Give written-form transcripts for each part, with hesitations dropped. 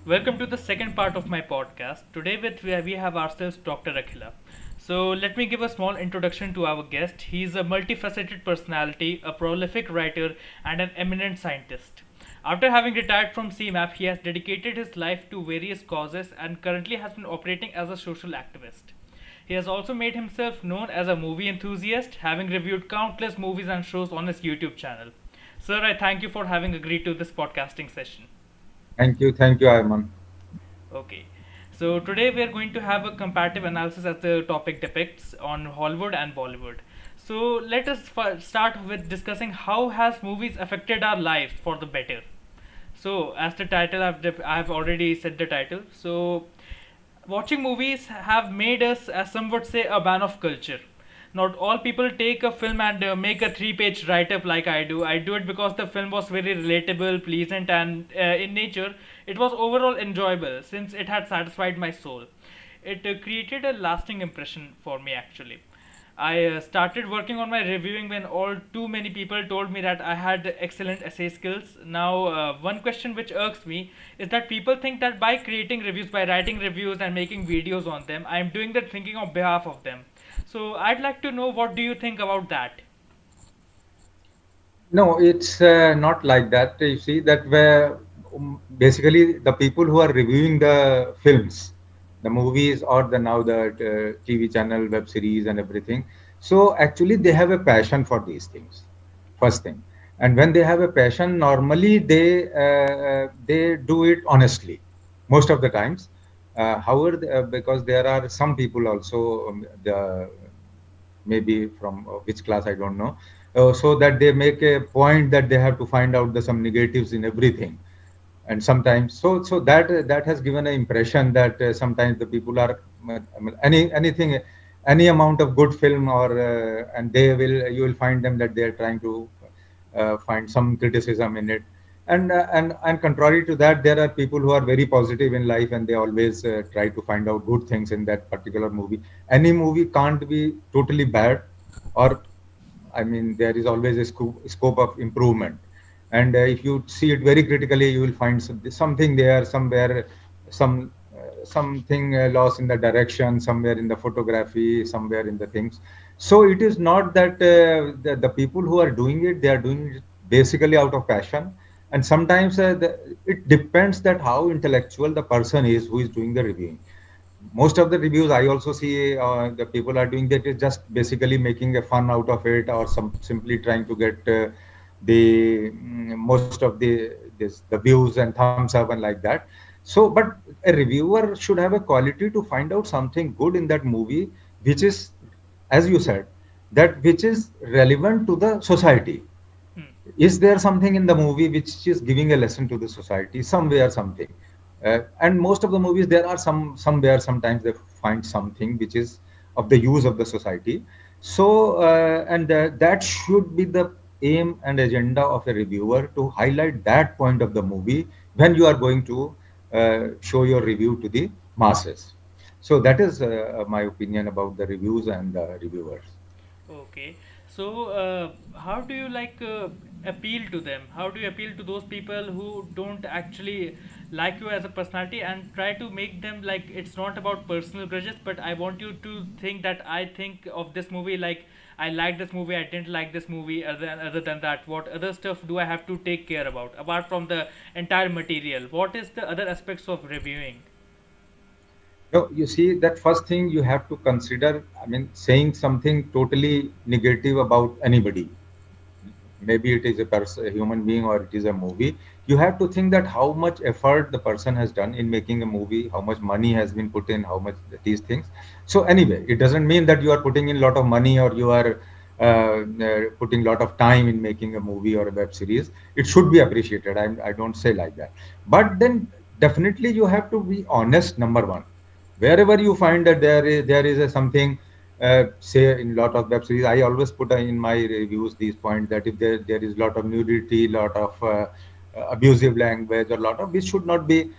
Welcome to the second part of my podcast. Today we have ourselves Dr. Akhila. So let me give a small introduction to our guest. He is a multifaceted personality, a prolific writer, and an eminent scientist. After having retired from CMAP, he has dedicated his life to various causes and currently has been operating as a social activist. He has also made himself known as a movie enthusiast, having reviewed countless movies and shows on his YouTube channel. Sir, I thank you for having agreed to this podcasting session. Thank you, Ayman. Okay. So today we are going to have a comparative analysis as the topic depicts on Hollywood and Bollywood. So let us start with discussing how has movies affected our lives for the better. So as the title I've already said the title. So watching movies have made us, as some would say, a man of culture. Not all people take a film and make a three-page write-up like I do. I do it because the film was very relatable, pleasant, and in nature, it was overall enjoyable since it had satisfied my soul. It created a lasting impression for me actually. I started working on my reviewing when all too many people told me that I had excellent essay skills. Now, one question which irks me is that people think that by creating reviews, by writing reviews and making videos on them, I am doing that thinking on behalf of them. So, I'd like to know what do you think about that? No, it's not like that. You see that where basically the people who are reviewing the films, the movies, or the now the TV channel, web series, and everything. So actually, they have a passion for these things. First thing, and when they have a passion, normally they do it honestly, most of the times. However, because there are some people also, the maybe from which class I don't know, so that they make a point that they have to find out the some negatives in everything, and sometimes so that has given an impression that sometimes the people are I mean, anything any amount of good film or and they will you will find them that they are trying to find some criticism in it, and contrary to that, there are people who are very positive in life and they always try to find out good things in that particular movie. Any movie can't be totally bad, or I mean, there is always a scope of improvement. And if you see it very critically, you will find something there, somewhere, something lost in the direction, somewhere in the photography, somewhere in the things. So it is not that the people who are doing it, they are doing it basically out of passion. And sometimes it depends that how intellectual the person is who is doing the reviewing. Most of the reviews I also see the people are doing that is just basically making a fun out of it, or some simply trying to get the most of the views and thumbs up and like that. So but a reviewer should have a quality to find out something good in that movie, which is, as you said, that which is relevant to the society. Hmm. Is there something in the movie which is giving a lesson to the society somewhere, something? And most of the movies, there are somewhere sometimes they find something which is of the use of the society. So and that should be the aim and agenda of a reviewer, to highlight that point of the movie when you are going to show your review to the masses. So that is my opinion about the reviews and the reviewers. Okay. So, how do you appeal to them? How do you appeal to those people who don't actually like you as a personality and try to make them like it's not about personal grudges, but I want you to think that I think of this movie like I like this movie, I didn't like this movie, other than that, what other stuff do I have to take care about apart from the entire material? What is the other aspects of reviewing? No, you see, that first thing you have to consider, I mean, saying something totally negative about anybody, maybe it is a human being or it is a movie, you have to think that how much effort the person has done in making a movie, how much money has been put in, how much these things. So anyway, it doesn't mean that you are putting in a lot of money, or you are putting a lot of time in making a movie or a web series. It should be appreciated. I don't say like that. But then definitely you have to be honest, number one. Wherever you find that there is a something, say in lot of web series, I always put in my reviews these points, that if there is lot of nudity, lot of abusive language, or lot of which should not be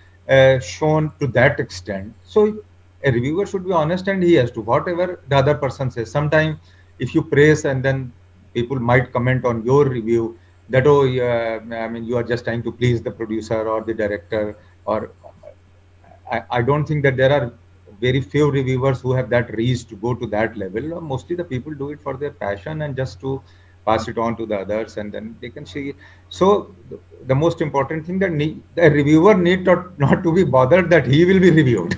shown to that extent. So a reviewer should be honest, and he has to whatever the other person says. Sometimes if you praise, and then people might comment on your review that, oh yeah, I mean, you are just trying to please the producer or the director, or I don't think that there are very few reviewers who have that reach to go to that level. Mostly the people do it for their passion and just to pass it on to the others, and then they can see. So the most important thing that the reviewer need not to be bothered that he will be reviewed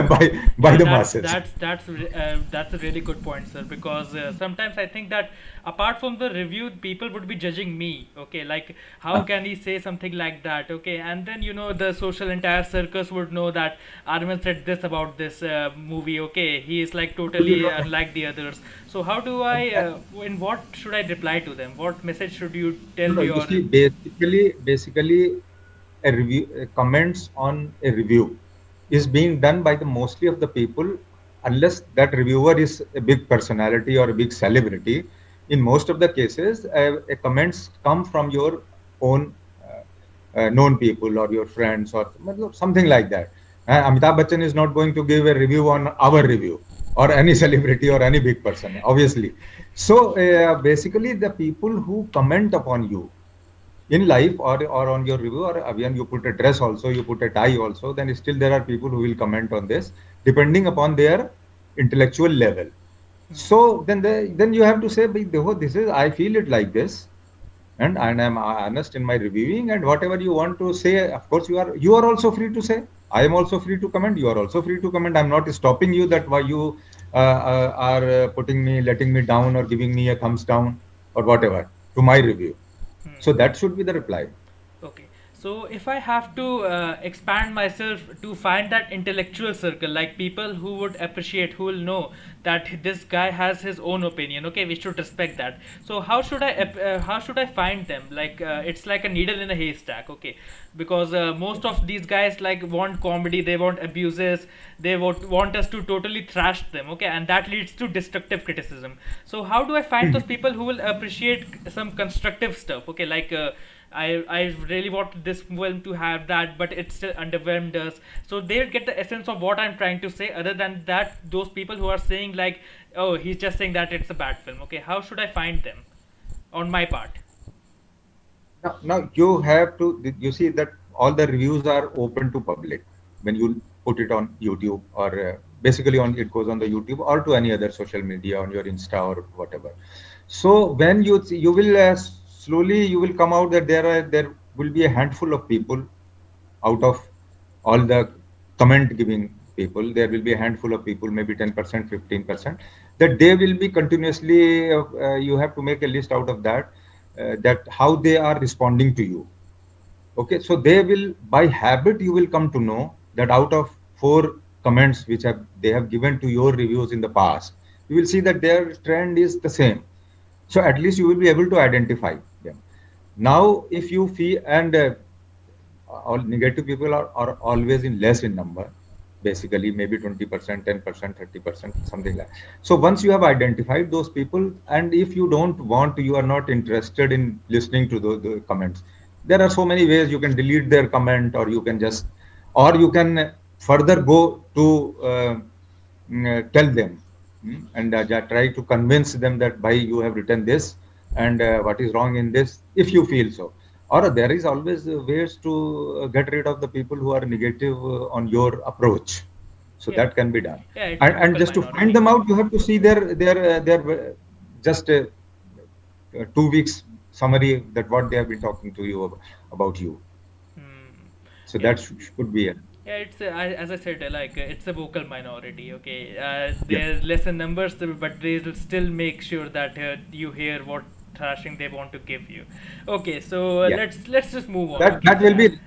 by Yeah, the masses. that's a really good point, sir. Because sometimes I think that apart from the review, people would be judging me. Okay, like how Uh, can he say something like that? Okay, and then the social entire circus would know that Arvind said this about this movie. Okay, he is like totally unlike the others. So how do I? In what should I reply to them? What message should you tell No, you your? see, basically, a review, comments on a review is being done by the mostly of the people, unless that reviewer is a big personality or a big celebrity. In most of the cases, a comments come from your own known people or your friends or something like that. Amitabh Bachchan is not going to give a review on our review or any celebrity or any big person, obviously. So basically, the people who comment upon you in life or on your review, or again you put a dress also, you put a tie also, then still there are people who will comment on this depending upon their intellectual level. So then you have to say, "Bhai, dekho, this is, I feel it like this, and I'm honest in my reviewing, and whatever you want to say, of course you are also free to say. I am also free to comment. You are also free to comment. I'm not stopping you that why you are putting me, letting me down, or giving me a thumbs down or whatever to my review." Hmm. So that should be the reply. Okay, so if I have to expand myself to find that intellectual circle, like people who would appreciate, who will know that this guy has his own opinion. Okay, we should respect that. So how should I find them? Like it's like a needle in a haystack. Okay, because most of these guys like want comedy, they want abuses, they want us to totally thrash them. Okay, and that leads to destructive criticism. So how do I find those people who will appreciate some constructive stuff? Okay, like. I really want this film to have that, but it still underwhelmed us. So they'll get the essence of what I'm trying to say. Other than that, those people who are saying like, "Oh, he's just saying that it's a bad film." Okay, how should I find them? On my part. Now you have to, you see that all the reviews are open to public when you put it on YouTube, or basically on it goes on the YouTube or to any other social media on your Insta or whatever. So when you will slowly you will come out that there will be a handful of people out of all the comment giving people. There will be a handful of people, maybe 10%, 15%, that they will be continuously you have to make a list out of that, that how they are responding to you. Okay, so they will, by habit you will come to know that out of four comments which have they have given to your reviews in the past, you will see that their trend is the same. So at least you will be able to identify them. Now if you feel, and all negative people are always in less in number, basically maybe 20%, 10%, 30%, something like. So once you have identified those people, and if you don't want, you are not interested in listening to the comments, there are so many ways. You can delete their comment, or you can just, or you can further go to tell them, and try to convince them that by you have written this, and what is wrong in this, if you feel so. Or there is always ways to get rid of the people who are negative on your approach. So Yeah, that can be done. yeah, it's a And vocal just to find minority. them out, you have to see their just 2 weeks summary, that what they have been talking to you about you. Hmm. So Yeah. that should be it. Yeah, as I said, like it's a vocal minority. Okay, Yeah. they're less in numbers, but they will still make sure that you hear what thrashing they want to give you. Okay, so Yeah. let's just move on. That Okay.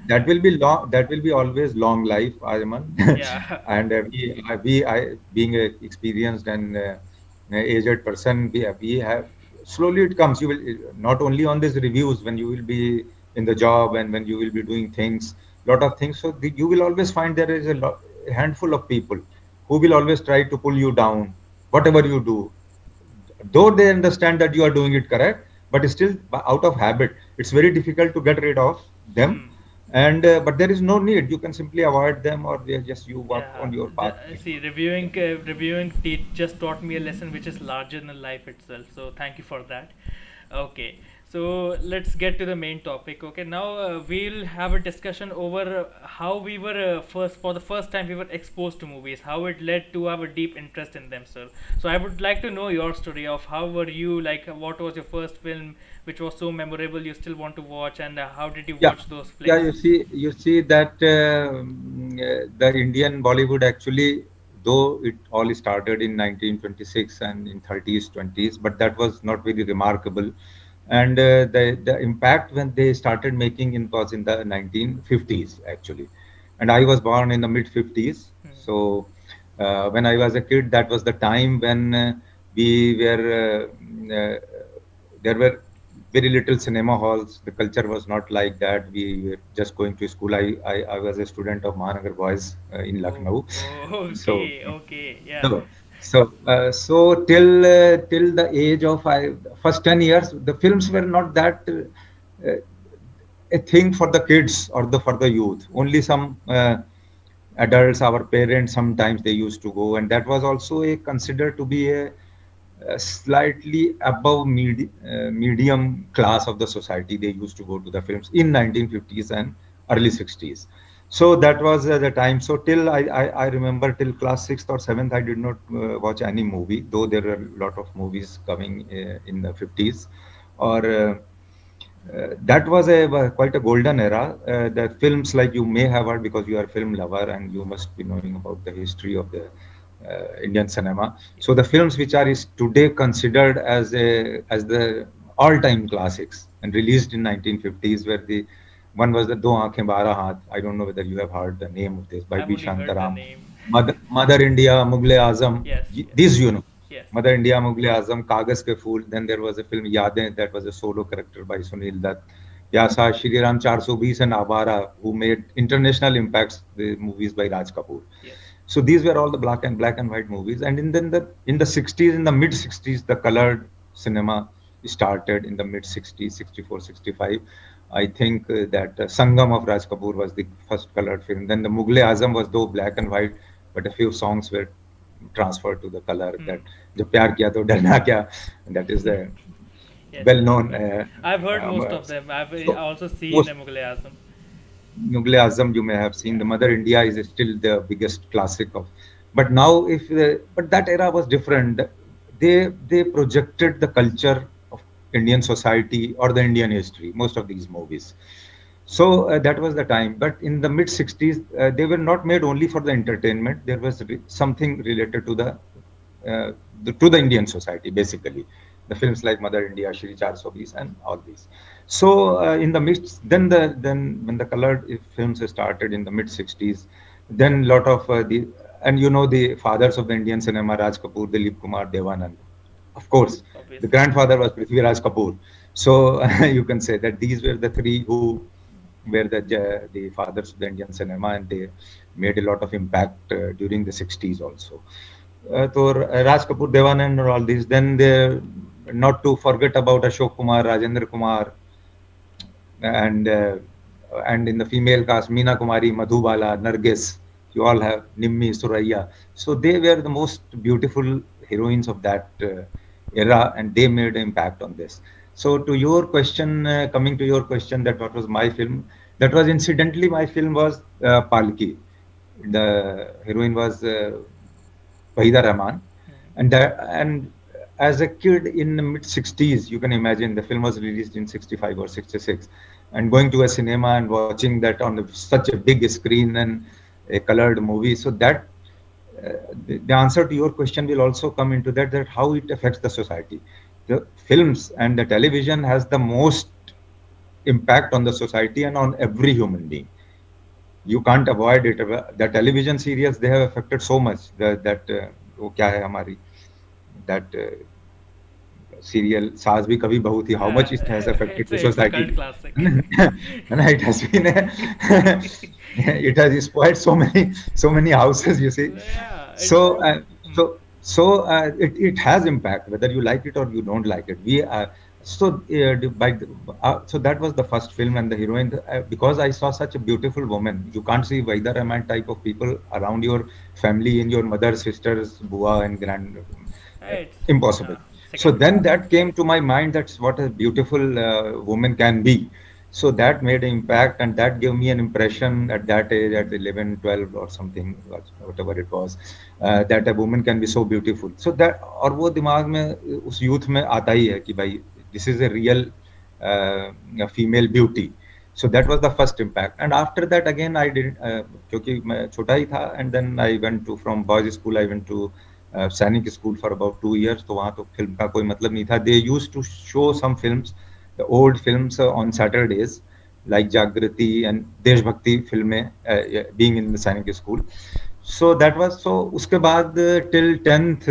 that will be long. That will be always long life, Ayman. Yeah. And being a experienced and aged person, we have, slowly it comes. You will not only on these reviews, when you will be in the job and when you will be doing things, lot of things. So you will always find there is a handful of people who will always try to pull you down, whatever you do, though they understand that you are doing it correct, but still out of habit it's very difficult to get rid of them. Hmm. And but there is no need, you can simply avoid them, or they just you walk Yeah, on your path. see, just taught me a lesson which is larger than life itself. So thank you for that. Okay, So let's get to the main topic. Okay, now we'll have a discussion over how we were for the first time we were exposed to movies, how it led to our deep interest in them, sir. So I would like to know your story of how were you like, what was your first film which was so memorable you still want to watch, and how did you Yeah, watch those yeah. flicks? You see that the Indian Bollywood actually, though it all started in 1926 and in 30s, 20s, but that was not very remarkable. And the impact when they started making it was in the 1950s actually, and I was born in the mid 50s. Hmm. So when I was a kid, that was the time when we were there were very little cinema halls. The culture was not like that. We were just going to school. I was a student of Mahanagar Boys in Oh, Lucknow. oh, So, okay, okay, yeah. so, so till the age of first 10 years, the films were not that a thing for the kids or the for the youth. Only some adults, our parents, sometimes they used to go, and that was also a considered to be a slightly above medium class of the society. They used to go to the films in 1950s and early 60s. So that was the time. So till I remember till class sixth or seventh, I did not watch any movie, though there were a lot of movies coming in the 50s. Or that was a quite a golden era. The films like you may have heard because you are a film lover and you must be knowing about the history of the Indian cinema. So the films which are is today considered as the all-time classics and released in 1950s, where the one was the Do Aankhein Bara Haath. I don't know whether you have heard the name of this by I've B. only heard the Shantaram. name. Mother India, Mughal Azam. Yes, yes, These you know. yes. Mother India, Mughal Azam, Kaagaz Ke Phool. Then there was a film Yaadein that was a solo character by Sunil Dutt. Yasa, Shri Ram 420 and Avara, who made international impacts, the movies by Raj Kapoor. Yes. So these were all the black and white movies. And then in the 60s, in the mid 60s, the colored cinema started in the mid 60s, 64, 65. I think that Sangam of Raj Kapoor was the first colored film. Then the Mughal Azam was though black and white, but a few songs were transferred to the color. Hmm. That "Jo Pyar Kiya To Darna Kya," that is the Yes, yes. well-known. I've heard Um, most uh, of them. I've so also seen most Mughal Azam. Mughal Azam, you may have seen. Yeah. The Mother India is still the biggest classic of. But now, if but that era was different. They projected the culture of Indian society or the Indian history. Most of these movies. So that was the time. But in the mid 60s, they were not made only for the entertainment. There was something related uh, to the Indian society, basically. The films like Mother India, Shri 420, and all these. So in the mid, then when the colored films started in the mid 60s, then lot of the and you know the fathers of the Indian cinema, Raj Kapoor, Dilip Kumar, Devanand. Of course, the Obviously. grandfather was Prithviraj Kapoor. So you can say that these were the three who were the fathers of the Indian cinema, and they made a lot of impact during the 60s also. So Raj Kapoor, Devanand, and all these. Then they, not to forget about Ashok Kumar, Rajendra Kumar, and in the female cast, Meena Kumari, Madhubala, Nargis. You all have Nimmi, Suraya. So they were the most beautiful heroines of that era, and they made an impact on this. So to your question, coming to your question, that what was my film? That was incidentally my film was Palki. The heroine was Wahida Rahman, Hmm. and as a kid in the mid 60s, you can imagine the film was released in 65 or 66, and going to a cinema and watching that on such a big screen and a colored movie. So that the answer to your question will also come into that how it affects the society. The films and the television has the most impact on the society and on every human being. You can't avoid it. The television serials, they have affected so much that वो क्या है हमारी that serial Saas Bhi Kabhi Bahu Thi, how much it has affected the It's a society. cult classic. And it has been it has spoiled so many houses, you see. Yeah, it's. So Hmm. it has impact whether you like it or you don't like it. We so so that was the first film, and the heroine, because I saw such a beautiful woman. You can't see Vaida Rahman type of people around your family, in your mother, sisters, bua, and grand. It's. Impossible. So Second. then that came to my mind, that's what a beautiful woman can be. So that made an impact, and that gave me an impression at that age, at 11, 12 or something, whatever it was, that a woman can be so beautiful. So that, और वो दिमाग में उस youth में आता ही है कि भाई this is a real female beauty. So that was the first impact. And after that again I did, क्योंकि मैं छोटा ही था, and then I went to, from boys school I went to सैनिक स्कूल फॉर अबाउट 2 years. तो वहाँ तो film का कोई मतलब नहीं था. They use to show some films, the old films on Saturdays, like Jagriti and Deshbhakti फिल्में, being in the Sainik school. So that was, so उसके बाद till 10th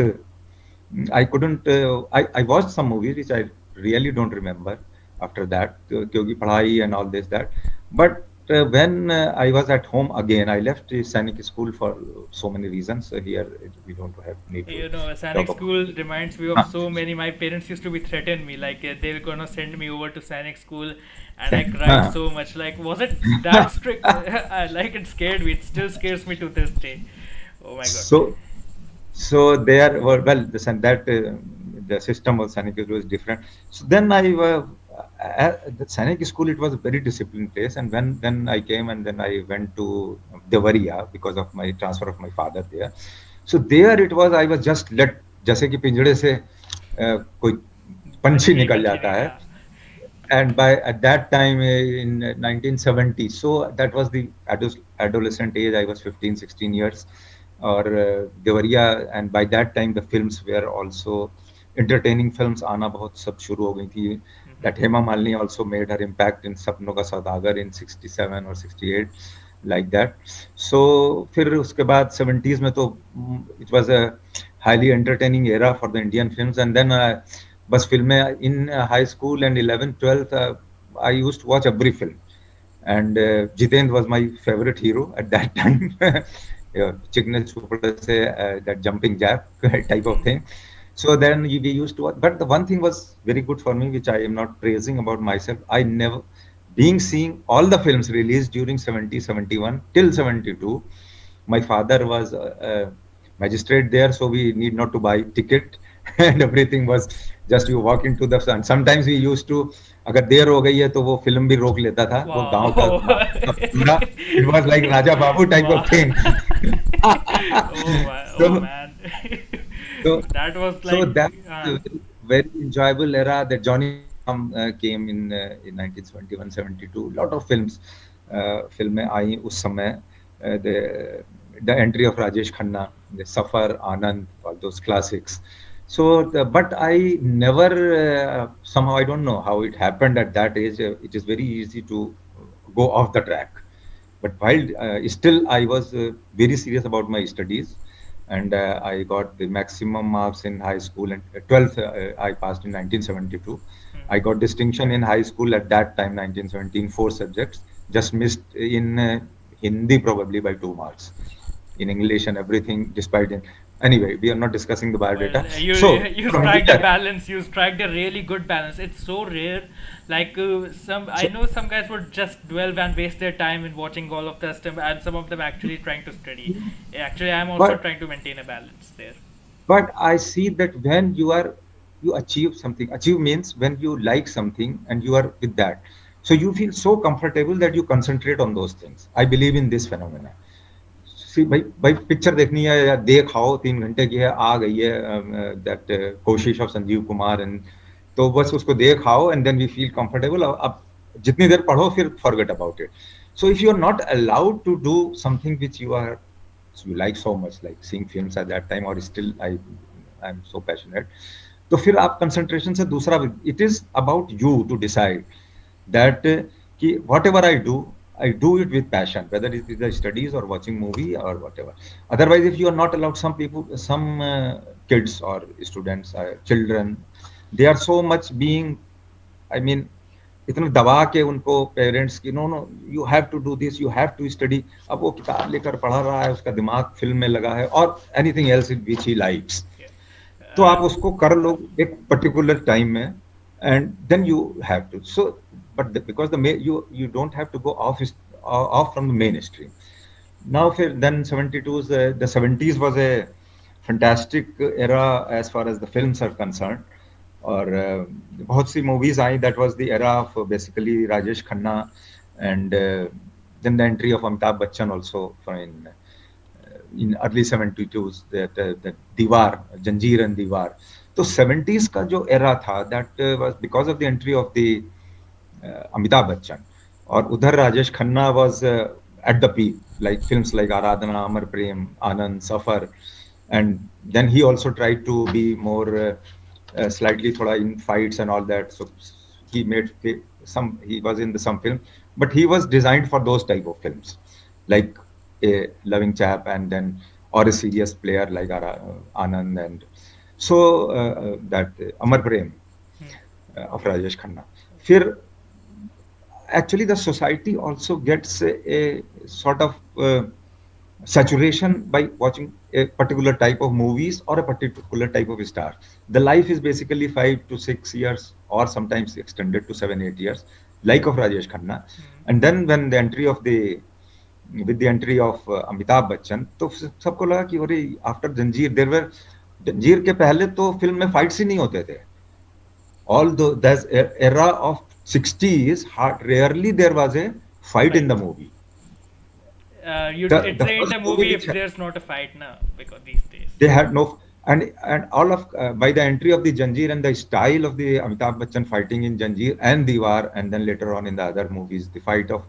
I couldn't. I watched some movies which I really don't remember after that, क्योंकि पढ़ाई and all this that. But when I was at home again, I left the Sainik school for so many reasons. Here we don't have need to You know, Sanic talk about. school reminds me of हाँ, so many. My parents used to be threaten me like they're gonna send me over to Sanic school, and I cried हाँ. so much. Like, was it that strict? I like it scared me. It still scares me to this day. Oh my god. So so there were, well, that the system of Sainik school was different. So then I the Sainik school, it was a very disciplined place, and when then I came and then I went to Devariya because of my transfer of my father there. So there it was, I was just let, जैसे कि पिंजड़े से कोई पंछी पंछी निकल पंछी जाता नहीं है. हाँ. And by at that time, in 1970, so that was the adolescent age. I was 15, 16 years, or Devariya, and by that time the films were also entertaining films आना बहुत सब शुरू हो गई थी. That Hema Malini also made her impact in Sapno Ka Saudagar in 67 or 68, like that. So फिर उसके बाद 70s में तो it was a highly entertaining era for the Indian films. And then बस फिल्में in high school and 11th 12th, I used to watch every film. And Jitendra was my favorite hero at that time. Yeah, Chickney Chopra say, that jumping jack type of thing. So then we used to watch. But the one thing was very good for me, which I am not praising about myself. I never, being seeing all the films released during 70, 71 till 72. My father was a magistrate there, so we need not to buy ticket, and everything was just you walk into the sun. Sometimes we used to, अगर देर हो गई है तो वो film भी रोक लेता था. वो गांव का Wow. पूरा, it was like Raja Babu type Wow. of thing. Oh my, oh So man. so That was so like, that very enjoyable era that Johnny Ram came in 1971, 72. Lot of films, फिल्में आई उस समय. The entry of Rajesh Khanna, the Safar, Anand, all those classics. So, but I never, somehow I don't know how it happened at that age. It is very easy to go off the track. But while still I was very serious about my studies, and I got the maximum marks in high school, and 12th I passed in 1972. I got distinction in high school at that time, 1917, four subjects. Just missed in Hindi probably by 2 marks. In English and everything, despite it. Anyway, we are not discussing the well, biodata. you So you from strike a here, balance. You strike a really good balance. It's so rare. Like some, I so know some guys would just dwell and waste their time in watching all of the stuff, and some of them actually trying to study. Actually, I'm also but trying to maintain a balance there. but I see that when you achieve something, achieve means when you like something and you are with that, so you feel so comfortable that you concentrate on those things. I believe in this phenomena. सी भाई भाई picture देखनी है या देख आओ, 3 घंटे की है, आ गई है, दैट कोशिश ऑफ संजीव कुमार, एंड तो बस उसको देख आओ and then we feel comfortable. अब जितनी देर पढ़ो फिर forget about it. So if you are not allowed to do something which you like so much, like seeing films at that time, or still I'm so passionate, तो फिर आप concentration से दूसरा, it is about you to decide that कि whatever I do it with passion, whether it is the studies or watching movie or whatever. Otherwise, if you are not allowed, some people, some kids or students, children, they are so much being, I mean, इतना दबा के उनको parents की, no no you have to do this, you have to study. अब वो किताब लेकर पढ़ा रहा है, उसका दिमाग फिल्म में लगा है और anything else which he likes, Yeah. तो आप उसको कर लो एक पर्टिकुलर टाइम में, and then you have to. So but because you don't have to go off from the mainstream. Now then 72s, the 70s was a fantastic era as far as the films are concerned. और बहुत सी movies आई. That was the era of basically Rajesh Khanna and then the entry of Amitabh Bachchan also in early 72s, that Diwar, Janjeer and Diwar. तो 70s का जो era था, that was because of the entry of the Amitabh Bachchan. और उधर Rajesh Khanna was at the peak, like films like Aradhana, Amar Prem, Anand, Safar, and then he also tried to be more slightly thoda in fights and all that. So he made he was in some film, but he was designed for those type of films, like a loving chap, and then or a serious player like Anand, and so that Amar Prem Hmm. of Rajesh Khanna. फिर actually the society also gets a sort of saturation by watching a particular type of movies or a particular type of star. The life is basically 5 to 6 years, or sometimes extended to 7 8 years, like of Rajesh Khanna. Hmm. And then when the entry of the with the entry of Amitabh Bachchan, तो सबको लगा कि अरे after जंजीर देर वर जंजीर के पहले तो फिल्म में फाइट्स ही नहीं होते थे. Although there's era of 60s, rarely there was a fight in Fight. the movie. It The ain't first a movie movie which if there's not a fight, na. Because these days. they had no, and all of by the entry of the Janjeer and the style of the Amitabh Bachchan fighting in Janjeer and Diwar, and then later on in the other movies, the fight of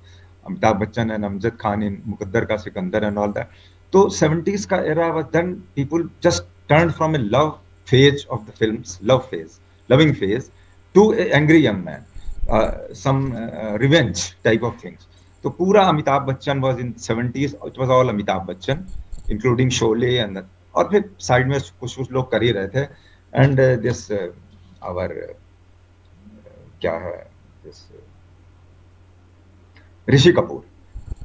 Amitabh Bachchan and Amjad Khan in Muqaddar Ka Sikandar and all that. So 70s ka era was then people just turned from a love phase of the films, loving phase, to a angry young man, some revenge type of things. So pura Amitabh Bachchan was in 70s. It was all Amitabh Bachchan, including Sholay and और फिर side में कुछ कुछ लोग कर ही रहे थे. And this our क्या है दिस ऋषि कपूर,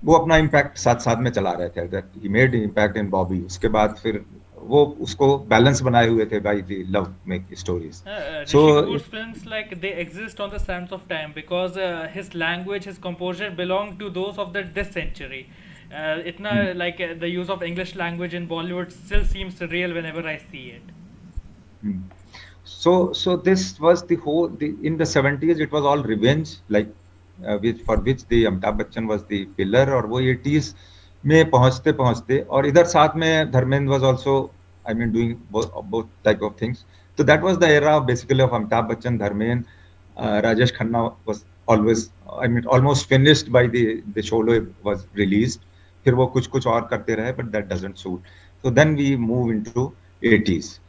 वो अपना इम्पैक्ट साथ साथ में चला रहे थे. That he made impact in Bobby. उसके बाद फिर वो उसको बैलेंस बनाए हुए थे by the love make stories. So Rishi Kapoor's films, like, they exist on the sands of time because his language, his composure belong to those of this century. Itna, like, the use of English language in Bollywood still seems real whenever I see it. so this was in the 70s it was all revenge, like for which the Amitabh Bachchan was the pillar. और वो 80s में पहुंचते पहुंचते और इधर साथ में Dharmendra was also, I mean, doing both type of things. So that was the era basically of Amitabh Bachchan, Dharmendra. Rajesh Khanna was always, I mean, almost finished by the Sholay was released. फिर वो कुछ कुछ और करते रहे, but that doesn't suit. So then we move into 80s.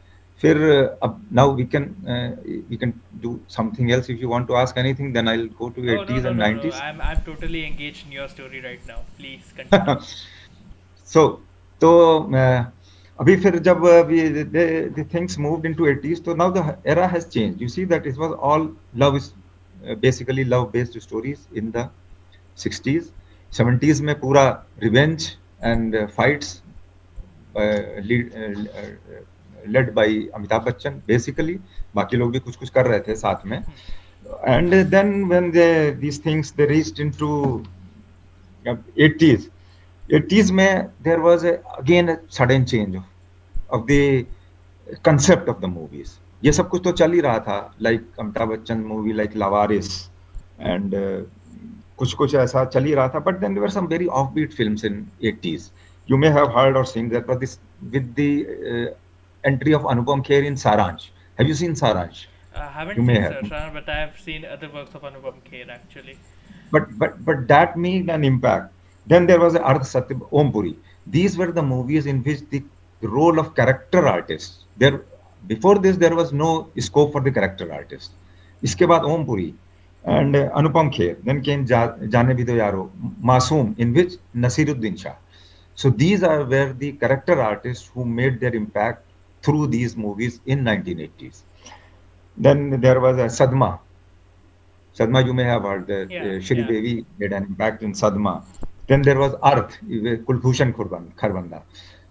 फिर अब now we can do something else. If you want to ask anything, then I'll go to Oh, no, 80s no, and no, no. 90s. I'm totally engaged in your story right now. Please continue. So तो अभी फिर जब the things moved into 80s, so now the era has changed. You see that it was all love is basically love based stories in the 60s. 70s में पूरा revenge and fights led by Amitabh Bachchan basically. बाकी लोग भी कुछ कुछ कर रहे थे साथ में. And then when these things they reached into 80s. 80s में there was again a sudden change of the concept of the movies. ये सब कुछ तो चल ही रहा था, like Amitabh Bachchan movie like Lavaris and कुछ कुछ ऐसा चल ही रहा था. But then there were some very offbeat films in 80s. You may have heard or seen that, but this with the entry of Anupam Kher in Saransh. Have you seen Saransh? I You haven't may seen have. Sarshan, but I have seen other works of Anupam Kher actually. But that made an impact. Then there was Ardh Satya, Om Puri. These were the movies in which the role of character artists. There before this there was no scope for the character artist. इसके बाद Om Puri and Anupam Kher. Then came Jaane Bhi Do Yaro, Masoom, in which Nasiruddin Shah. So these are where the character artists who made their impact through these movies in 1980s. Then there was a Sadma. Sadma, you may have heard that Yeah, Shri yeah. Devi made an impact in Sadma. Then there was Arth, Kulbhushan Kharbanda.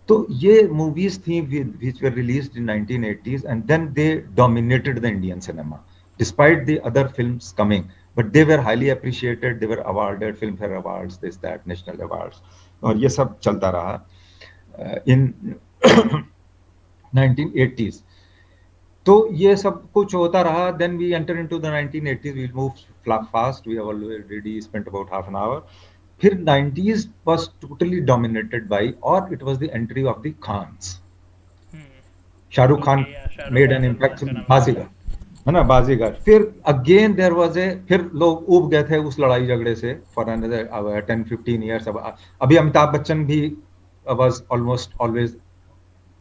So ये movies थी which were released in 1980s, and then they dominated the Indian cinema despite the other films coming. But they were highly appreciated. They were awarded Filmfare Awards, this that national awards, और ये सब चलता रहा in 1980s. तो ये सब कुछ होता रहा. Then we enter into the 1980s. We'll move fast. We have already spent about half an hour. फिर 90s was totally dominated by, or it was the entry of the Khans. Hmm. Shahrukh Khan Okay, yeah, Shahrukh made and an Salman impact. का नाम आता बाजीगर, है. है ना, बाजीगर. फिर again there was a, फिर लोग उब गए थे उस लड़ाई झगड़े से फॉर अनदर 10-15 years. अब अभी अमिताभ बच्चन भी was almost always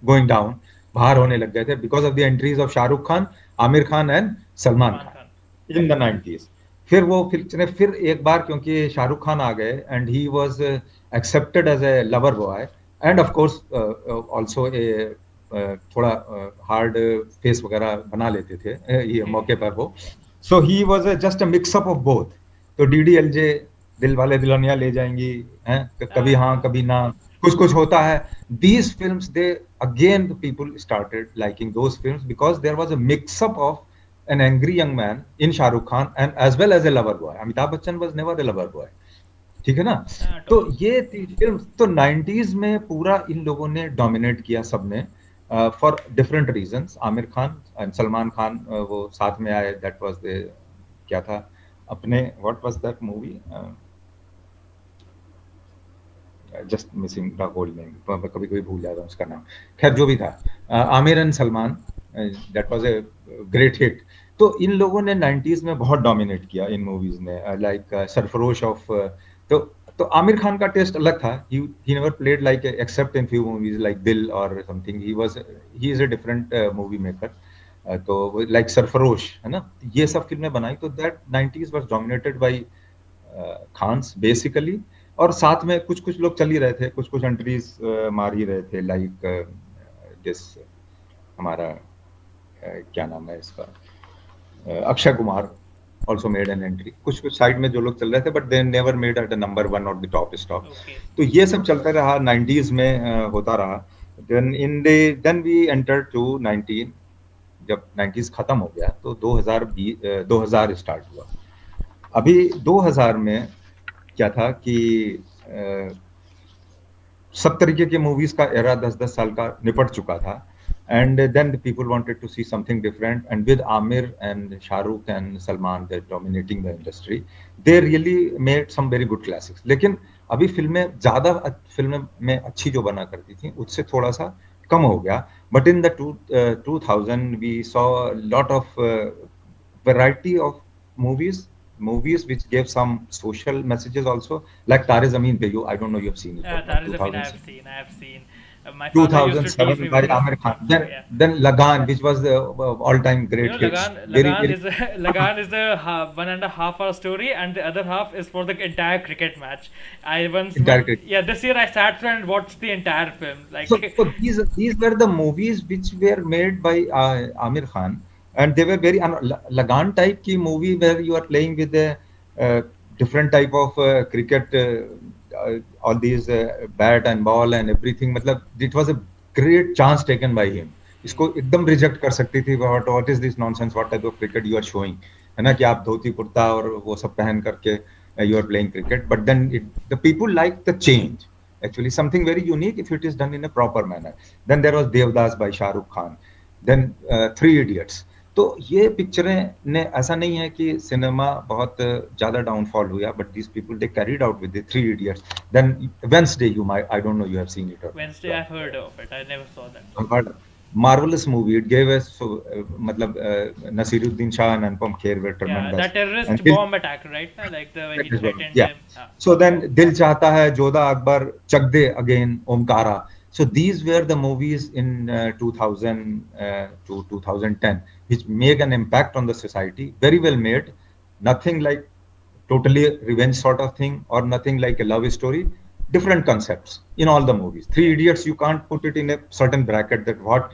going down, बाहर होने लग गए थे because of the entries of Shahrukh Khan, Aamir Khan and Salman Salman Khan. Khan in the 90s. फिर वो फिर एक बार क्योंकि शाहरुख खान आ गए and he was accepted as a lover boy and of course also a थोड़ा हार्ड फेस वगैरह बना लेते थे ये जी जी. मौके पर वो. So he was just a mixup of both. तो डीडीएलजे, दिल वाले दुल्हनिया ले जाएंगी, हैं, कभी Ah, हाँ कभी ना, कुछ कुछ होता है. These films, they again the people started liking those films because there was a mix up of an angry young man in Shah Rukh Khan and as well as a lover boy. Amitabh Bachchan was never a lover boy. ठीक है ना. at तो all. ये film तो 90s में पूरा इन लोगों ने डोमिनेट किया सबने for different reasons. Aamir Khan and Salman Khan वो साथ में आए. दैट वाज द, क्या था अपने, what was that movie, just missing the whole name, कभी कभी भूल जाता हूँ उसका नाम. खैर जो भी था, Aamir and Salman, that was a great hit. तो इन लोगों ने 90s में बहुत डोमिनेट किया इन मूवीज में, लाइक सरफरोश ऑफ. तो तो आमिर खान का टेस्ट अलग था. He never played like, except in few movies like Dil और something, he is a different movie maker. तो लाइक सरफरोश है ना, ये सब फिल्में बनाई. तो that 90s was dominated by Khans basically. और साथ में कुछ कुछ लोग चल ही रहे थे, कुछ कुछ एंट्रीज मार ही रहे थे, लाइक दिस हमारा क्या नाम है इसका, Akshay Kumar also made an entry. कुछ कुछ साइड में जो लोग चल रहे थे but they never made at number one और द टॉप स्टॉप. Okay. तो ये सब चलता रहा 90s में, होता रहा. Then we enter to 19. जब 90s खत्म हो गया तो 2000 स्टार्ट हुआ. अभी 2000 में क्या था कि सब तरीके के मूवीज का एरा 10-10 साल का निपट चुका था. And then the people wanted to see something different and with Aamir and Shahrukh and Salman they dominating the industry, they really made some very good classics. लेकिन अभी फिल्में में अच्छी जो बना करती थी उससे थोड़ा सा कम हो गया. But in the 2000 we saw lot of variety of movies which gave some social messages also, like Tare Zameen Pe. I don't know, you have seen it or not. Tare Zameen I have seen. I have seen. My father used to tease 2007 me by with this Amir Khan. thing. then Yeah. then Lagan, which was the all-time You great know, hits, very Lagan very is Lagan is the 1.5 hour story, and the other half is for the entire cricket match. I once entire one cricket. yeah, this year I sat through and watched the entire film. So, Like, so these were the movies which were made by Amir Khan, and they were very Lagan type ki movie where you are playing with a uh, different type of cricket, all these bat and ball and everything. मतलब it was a great chance taken by him. इसको एकदम reject कर सकती थी. What is this nonsense, what type of cricket you are showing, है ना, कि आप धोती कुर्ता और वो सब पहन करके you are playing cricket. But then the people like the change, actually something very unique if it is done in a proper manner. Then there was Devdas by Shahrukh Khan, then Three Idiots. तो ये पिक्चरें ने, ऐसा नहीं है कि cinema बहुत ज्यादा डाउनफॉल हुआ, but these people they carried out with the three idiots. Then Wednesday, you might, I don't know you have seen it Wednesday, I've heard of it. I never saw that. और marvelous movie. It gave us मतलब Nasiruddin Shah and Anupam Kher were Yeah, tremendous. that And terrorist Dil, bomb attack, right? Like the way he threatened yeah. them. So then Dil Chahta Hai, Jodha Akbar, Chak De again, Omkara. So these were the movies in 2000 to 2010 which make an impact on the society. Very well made. Nothing like totally revenge sort of thing or nothing like a love story. Different concepts in all the movies. Three Yeah, Idiots, you can't put it in a certain bracket that what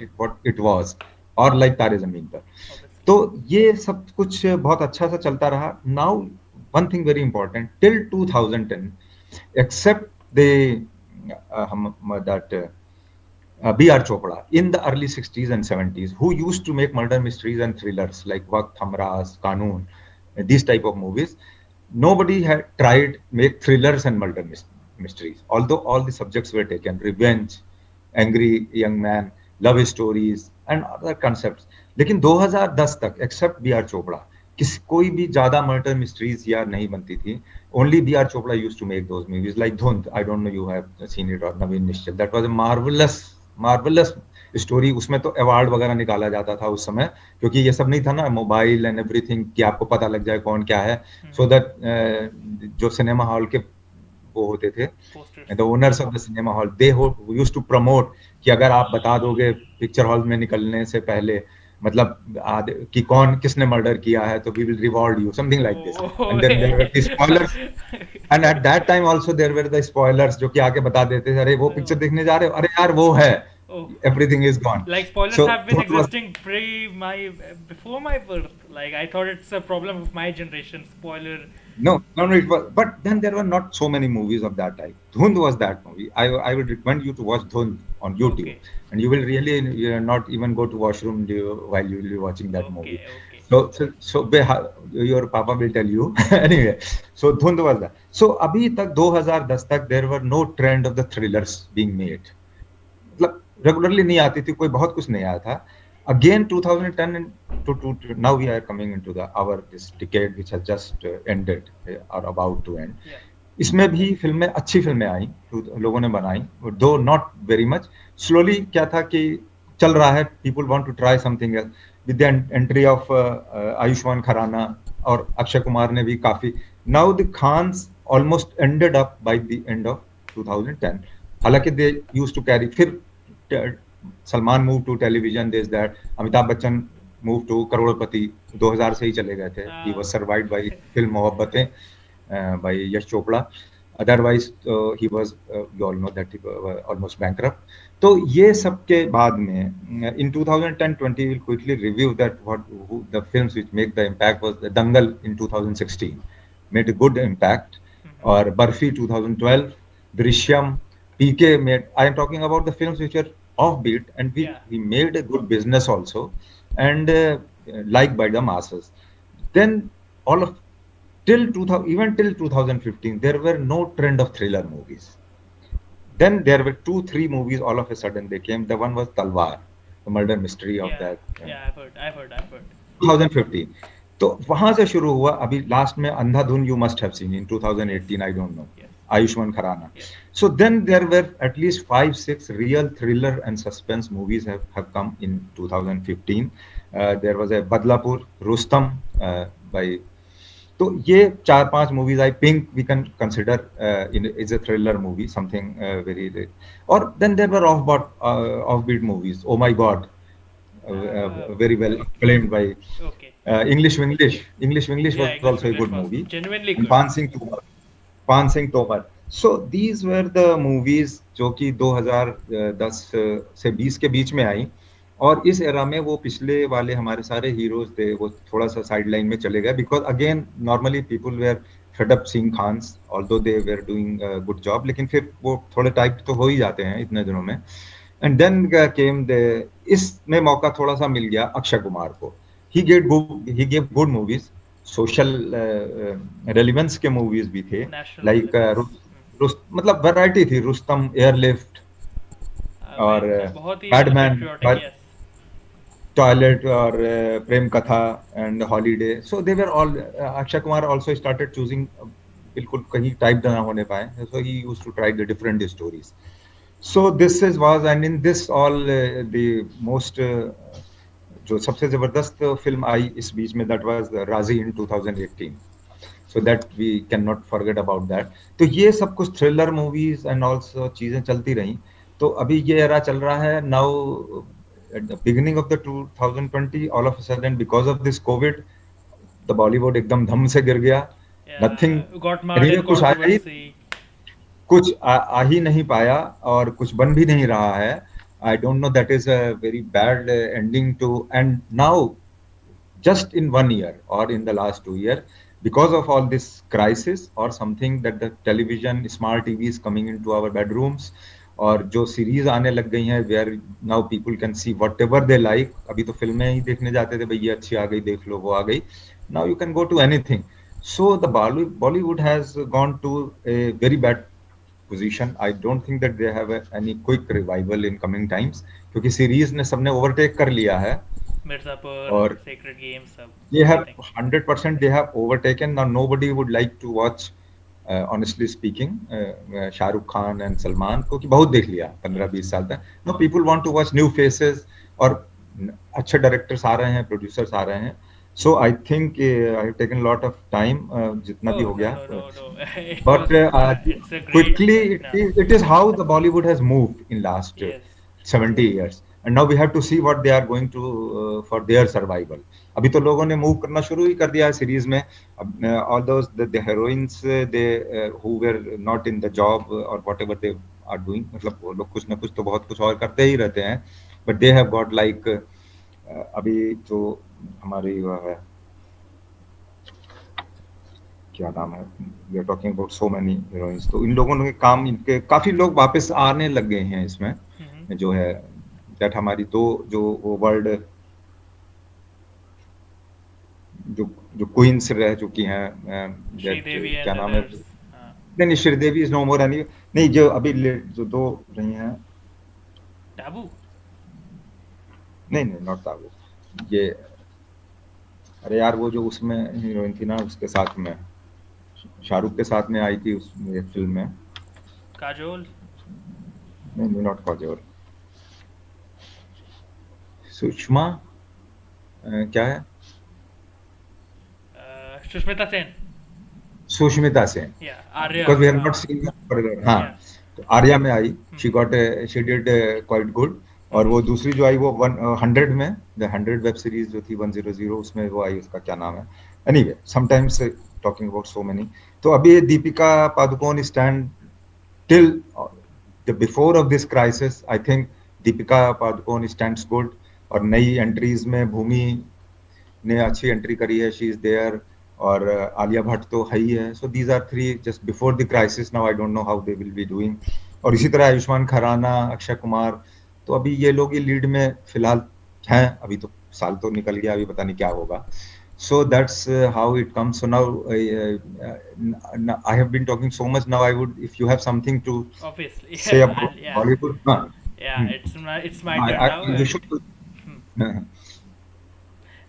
it was, or like Tare Zameen Par. obviously. तो ये सब कुछ बहुत अच्छा सा चलता रहा. Now one thing very important, till 2010 except the that B.R. Chopra in the early 60s and 70s, who used to make murder mysteries and thrillers like Waqt, Hamras, Qanun, these type of movies. Nobody had tried make thrillers and murder mysteries. Although all the subjects were taken: revenge, angry young man, love stories, and other concepts. लेकिन 2010 तक accept B R Chopra कोई भी ज्यादा murder mysteries या नहीं बनती थी। Only B R Chopra used to make those movies like Dhundh, I don't know you have seen it, और Naveen Nischal, that was a marvellous marvellous story. उसमें तो अवार्ड वगैरह निकाला जाता था उस समय, क्योंकि ये सब नहीं था ना मोबाइल एंड एवरीथिंग कि आपको पता लग जाए कौन क्या है। सो दैट जो सिनेमा हॉल के वो होते थे, posters. The owners of the cinema hall, they used to promote कि अगर आप बता दोगे पिक्चर हॉल में निकलने से पहले, मतलब कि कौन किसने मर्डर किया है, तो we will reward you, something like this. Oh, and then there were the spoilers, and at that time also there were the spoilers जो कि आके बता देते थे, अरे वो पिक्चर देखने जा रहे हो, अरे यार वो है, oh. Everything is gone. Like spoilers so have been existing before my birth. Like I thought it's a problem of my generation. Spoiler. no, no, no, it was, but then there were not so many movies of that type. Dhund was that movie. I would recommend you to watch Dhund on YouTube, Okay. and you will really not even go to washroom while you will be watching that movie. Okay. Okay. Your papa will tell you anyway. So Dhund was that. So अभी तक 2010 तक there were no trend of the thrillers being made. मतलब regularly नहीं आती थी, कोई बहुत कुछ नहीं आया था। Again 2010 to now we are coming into the our this decade which has just ended or about to end. Yeah. इसमें भी फिल्में, अच्छी फिल्में आई, लोगों ने बनाई, दो नॉट वेरी मच। स्लोली क्या था कि चल रहा है, people want to try something else, with the entry of Ayushmann Khurana और अक्षय कुमार ने भी काफी। Now the Khans almost ended up by the end of 2010। हालांकि दे यूज्ड टू कैरी, फिर Salman move to television, this that, Amitabh Bachchan move to Crorepati 2000 से ही चले गए थे। He was survived by film Mohabbatein by Yash Chopra. Otherwise, he was, you all know that he was almost bankrupt. तो ये सब के बाद में in 2010-20 we'll quickly review that the films which make the impact was the Dangal in 2016 made a good impact, or Barfi 2012, Drishyam, PK made. I am talking about the films which are offbeat and Yeah. we made a good business also, and liked by the masses. Then all of till 2000, even till 2015 there were no trend of thriller movies. Then there were two three movies all of a sudden they came. The one was Talwar, the murder mystery of Yeah. that, Yeah. I've heard. I've heard. I've heard. 2015. तो वहां से शुरू हुआ। अभी last में Andhadhun you must have seen in Yes. 2018, I don't know, Yes. Ayushmann Khurana. Yes. So then there were at least 5 6 real thriller and suspense movies have come in 2015. There was a Badlapur, Rustam, by, तो ये चार पांच movies आई। Pink we can consider in is a thriller movie, something very. और then there were of beat movies, oh my God, very well acclaimed by Okay. English Winglish. English Winglish Yeah. was English also a English good was movie, genuinely and good. पान Singh Tomar. So these were the movies जो कि 2010 से 20 के बीच में आई। और इस era में वो पिछले वाले हमारे सारे हीरोज थे, वो थोड़ा सा साइड लाइन में चले गए, because again normally people were fed up seeing Khans, although they were doing good job, लेकिन फिर वो थोड़े टाइप तो हो ही जाते हैं इतने दिनों में। एंड देन केम द, इसमें मौका थोड़ा सा मिल गया अक्षय कुमार को। He gave good movies, social relevance के मूवीज भी थे, National लाइक relevance. मतलब वैरायटी थी, रुस्तम, एयरलिफ्ट, और बहुत ही मतलब पैडमैन, patriotic. Yes. टॉयलेट, और Prem Katha and holiday. So they were all, Akshay Kumar also started choosing, बिल्कुल कहीं टाइप ना होने पाए, so he used to try the different stories. So this is was, and in this all the most जो सबसे जबरदस्त film आई इस बीच में, that was राजी in 2018. So that we cannot forget about that. तो ये सब कुछ थ्रिलर मूवीज एंड ऑल्सो चीजें चलती रही। तो अभी ये एरा चल रहा है now at the beginning of the 2020, all of a sudden because of this COVID, the Bollywood एकदम धम से गिर गया। Nothing, Yeah. Got marred anyway in कुछ आया ही, controversy. कुछ आ ही नहीं पाया, और कुछ बन भी नहीं रहा है। I don't know, that is a very bad ending too, and now just in 1 year or in the last 2 years, because of all this crisis or something, that the television smart TVs coming into our bedrooms, और जो series आने लग गई हैं where now people can see whatever they like. अभी तो फिल्में ही देखने जाते थे, भाई ये अच्छी आ गई देख लो, वो आ गई। Now you can go to anything. So the Bollywood has gone to a very bad position. I don't think that they have any quick revival in coming times, क्योंकि सीरीज ने सबने ओवरटेक कर लिया है Mirzapur, और Sacred Games, they have everything. 100% they have overtaken. Now nobody would like to watch, honestly speaking, Shah Rukh Khan and Salman, क्योंकि बहुत देख लिया 15-20 साल तक. No, people want to watch new faces और अच्छे डायरेक्टर्स आ रहे हैं, प्रोड्यूसर्स आ रहे हैं. So I think I have taken a lot of time, जितना भी Oh हो no, गया. no, no, no. It But was it's a great quickly, no. it is how the Bollywood has moved in last Yes. 70 years. And now we have to see what they are going to for their survival. अभी तो लोगों ने move करना शुरू ही कर दिया है series में. All those the heroines they who were not in the job or whatever they are doing, मतलब वो लोग कुछ ना कुछ तो बहुत कुछ और करते ही रहते हैं. But they have got like अभी जो हमारी वो है, क्या नाम है, we are talking about so many heroines, तो इन लोगों के काम, इनके काफी लोग वापस आने लग गए हैं इसमें, Hmm. जो है दैट हमारी दो जो वो वर्ल्ड जो जो क्वींस रह चुकी हैं, दैट Devi क्या and नाम है, others. नहीं नहीं, Sridevi is no more any, नहीं जो अभी जो दो रही हैं, Taboo. नहीं नहीं नॉट ताबू, ये अरे यार वो जो उसमें हीरोइन थी ना उसके साथ में, शाहरुख के साथ में आई थी उस फिल्म में, Kajol. नहीं नहीं नॉट काजोल, सुषमा क्या है, Sushmita Sen. Sushmita Sen, Yeah. Arya. because we have not seen her for, हाँ, Yeah. तो आर्या में आई, she Hmm. Got she did quite good. और Hmm. वो दूसरी जो आई वो 100 में, द 100 वेब सीरीज जो थी 100, उसमें वो आई, उसका क्या नाम है, anyway sometimes talking about so many. तो अभी Deepika Padukone stand till the before of this crisis, I think Deepika Padukone stands good. और नई एंट्रीज में भूमि ने अच्छी एंट्री करी है, शी इज देयर, और आलिया भट्ट तो है ही है. So these are three just before the crisis. Now I don't know how they will be doing. और इसी तरह आयुष्मान खुराना, अक्षय कुमार, तो अभी ये लोग ही लीड में फिलहाल हैं. अभी तो साल तो निकल गया, अभी पता नहीं क्या होगा. So that's how it comes. So now I have been talking so much. Now I would, if you have something to Obviously. say about Yeah. Bollywood, Yeah. It's my I, turn I, now. you should. Hmm.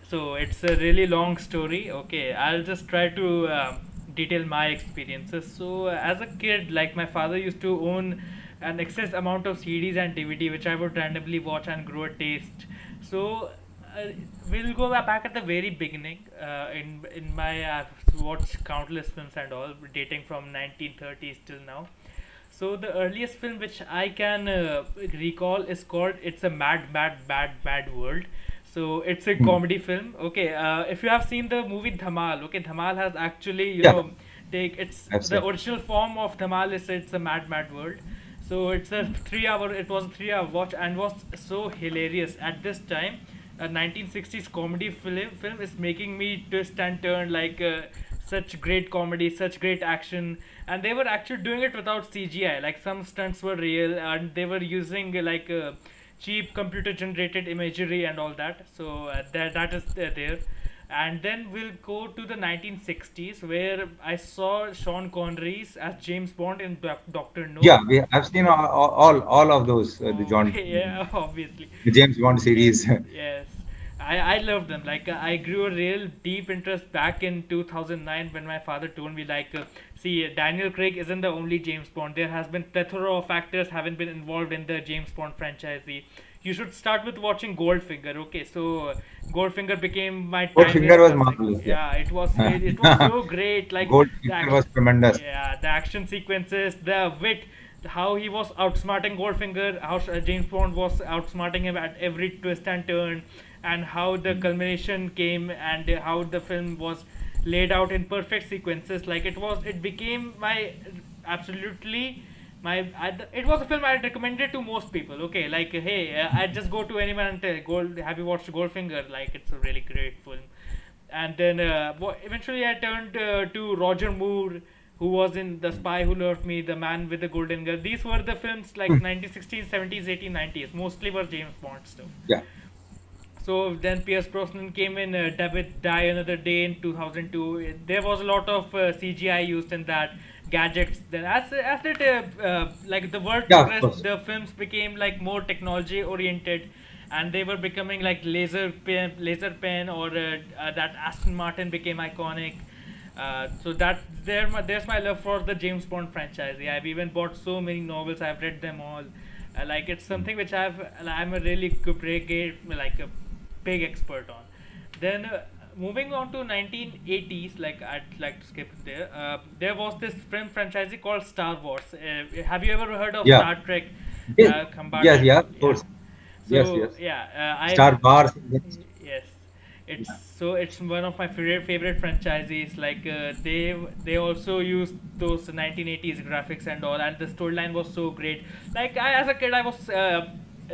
So it's a really long story. Okay, I'll just try to detail my experiences. So as a kid, like my father used to own an excess amount of CDs and DVD, which I would randomly watch and grow a taste. So uh, we'll go back at the very beginning. In my I've watched countless films and all, dating from 1930s till now. So the earliest film which I can recall is called "It's a Mad, Mad, Bad, Bad World." So it's a Hmm. comedy film. Okay, if you have seen the movie Dhamal, okay, Dhamal has actually Yeah, take it's I've the seen. original form of Dhamal is "It's a Mad, Mad World." So it's a 3 hour. It was a 3 hour watch and was so hilarious at this time. A 1960s comedy film is making me twist and turn like such great comedy, such great action, and they were actually doing it without CGI. Like some stunts were real, and they were using cheap computer generated imagery and all that. So that is there. And then we'll go to the 1960s where I saw Sean Connery as James Bond in Doctor No. Yeah, I've seen all of those, Oh, yeah, obviously. The James Bond Yes, series. yes. I love them. Like I grew a real deep interest back in 2009 when my father told me like, see, Daniel Craig isn't the only James Bond. There has been plethora of actors haven't been involved in the James Bond franchise. You should start with watching Goldfinger. Okay, so Goldfinger became my timeless Goldfinger was classic. marvelous. Yeah, it was really, it was Yeah, so great. Like the Goldfinger was action, tremendous. yeah, the action sequences, the wit, how he was outsmarting Goldfinger, how James Bond was outsmarting him at every twist and turn, and how the culmination came, and how the film was laid out in perfect sequences. Like it became my absolutely my. It was a film I'd recommended to most people. Okay, like hey, I'd just go to anyone and tell, Gold, have you watched Goldfinger? Like it's a really great film. And then eventually I turned to Roger Moore, who was in The Spy Who Loved Me, The Man with the Golden Gun. These were the films like 1960s, 70s, 80s, 90s. Mostly were James Bond stuff. Yeah. So then Pierce Brosnan came in, Die Another Day in 2002. There was a lot of CGI used in that. gadgets. Then as it like the world Yeah, of progressed, course. the films became like more technology oriented, and they were becoming like laser pen, or that Aston Martin became iconic. So there's my love for the James Bond franchise. Yeah, I've even bought so many novels. I've read them all. Like it's something which I'm a really good, great, like a big expert on. Then moving on to 1980s, like I'd like to skip there. There was this film franchise called Star Wars. Have you ever heard of Yeah. Star Trek Yes, yes, Combatant? yeah, of Yeah. course. Yes, So yes. yeah, Star Wars. Yes. yes, it's Yeah. so it's one of my favorite franchises. Like they also used those 1980s graphics and all, and the storyline was so great. Like as a kid, I was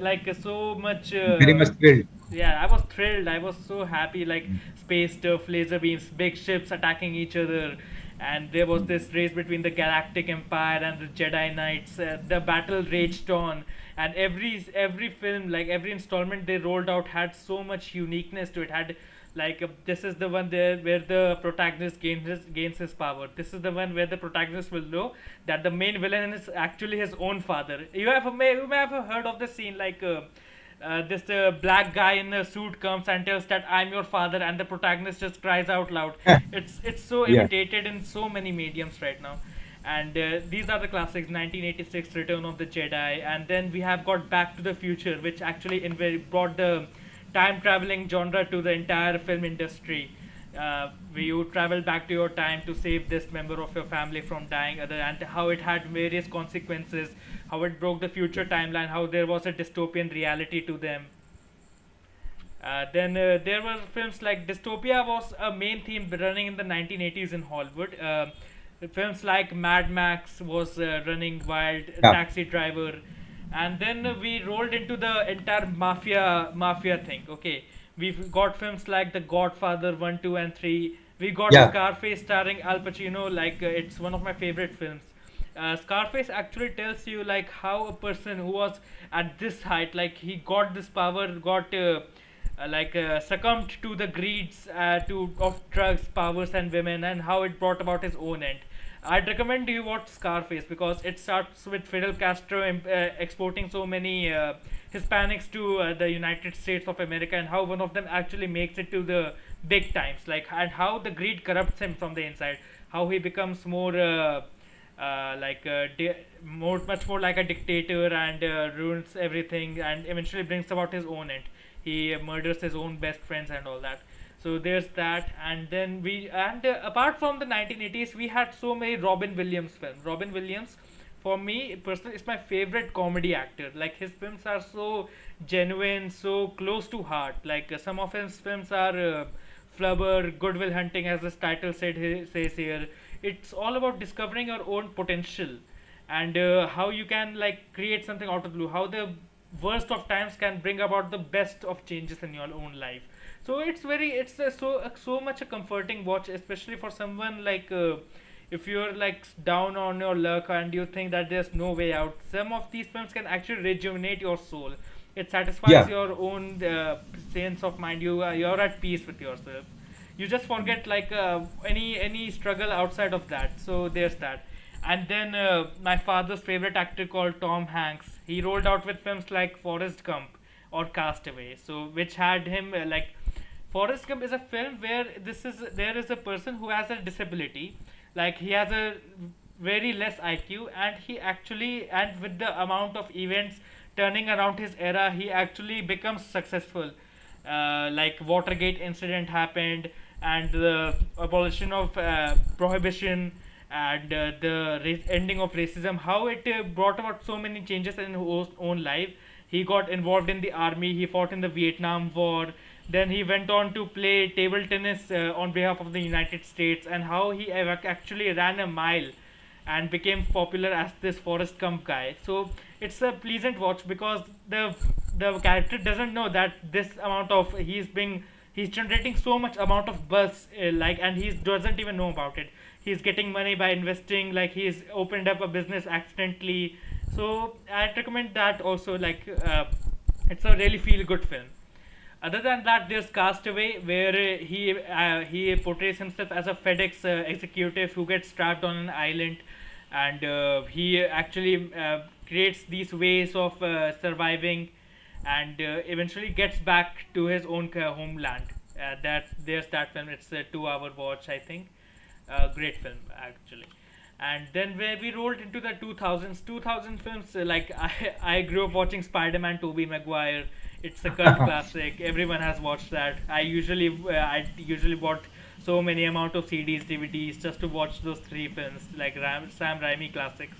like so much. Very much thrilled. Yeah, I was thrilled. I was so happy. Like space stuff, laser beams, big ships attacking each other, and there was this race between the Galactic Empire and the Jedi Knights. The battle raged on, and every film, like every installment they rolled out, had so much uniqueness to it. Had like this is the one there where the protagonist gains his power. This is the one where the protagonist will know that the main villain is actually his own father. You may have heard of the scene like. This black guy in a suit comes and tells that I'm your father, and the protagonist just cries out loud. It's so Yeah. imitated in so many mediums right now. And these are the classics: 1986, Return of the Jedi, and then we have got Back to the Future, which actually brought the time traveling genre to the entire film industry. Where you travel back to your time to save this member of your family from dying, and how it had various consequences, how it broke the future timeline, how there was a dystopian reality to them. Then there were films like Dystopia was a main theme running in the 1980s in Hollywood. Films like Mad Max was running wild, Yeah. Taxi Driver, and then we rolled into the entire mafia thing. Okay, we've got films like The Godfather 1, 2, and 3. We got Yeah. Scarface starring Al Pacino. Like it's one of my favorite films. Scarface actually tells you like how a person who was at this height, like he got this power, got succumbed to the greeds to of drugs, powers, and women, and how it brought about his own end. I'd recommend you watch Scarface because it starts with Fidel Castro exporting so many Hispanics to the United States of America, and how one of them actually makes it to the big times, like, and how the greed corrupts him from the inside, how he becomes more much more like a dictator, and ruins everything, and eventually brings about his own end. He murders his own best friends and all that. So there's that. And then apart from the 1980s, we had so many Robin Williams films. Robin Williams, for me personally, is my favorite comedy actor. Like his films are so genuine, so close to heart. Like some of his films are Flubber, Goodwill Hunting, as the title says here. It's all about discovering your own potential, and how you can like create something out of blue. How the worst of times can bring about the best of changes in your own life. So it's so much a comforting watch, especially for someone like if you're like down on your luck and you think that there's no way out. Some of these films can actually rejuvenate your soul. It satisfies Yeah. your own sense of mind. You're at peace with yourself. You just forget like any struggle outside of that. So there's that. And then my father's favorite actor called Tom Hanks, he rolled out with films like Forrest Gump or Castaway, so which had him like Forrest Gump is a film where there is a person who has a disability, like he has a very less IQ, and he actually, and with the amount of events turning around his era, he actually becomes successful. Like Watergate incident happened, and the abolition of prohibition, and the ending of racism, how it brought about so many changes in his own life. He got involved in the army, he fought in the Vietnam War, then he went on to play table tennis on behalf of the United States, and how he actually ran a mile and became popular as this Forrest Gump guy. So it's a pleasant watch because the character doesn't know that this amount of he's generating so much amount of buzz, like, and he doesn't even know about it. He's getting money by investing, like he's opened up a business accidentally. So I'd recommend that also. Like it's a really feel good film. Other than that, there's Castaway, where he portrays himself as a FedEx executive who gets trapped on an island, and he actually creates these ways of surviving, and eventually gets back to his own homeland. That there's that film. It's a 2 hour watch, I think. Great film actually. And then where we rolled into the 2000 films, like I grew up watching Spider-Man, Tobey Maguire. It's a cult classic. Everyone has watched that. I usually bought so many amount of CDs, DVDs just to watch those three films, like Sam Raimi classics.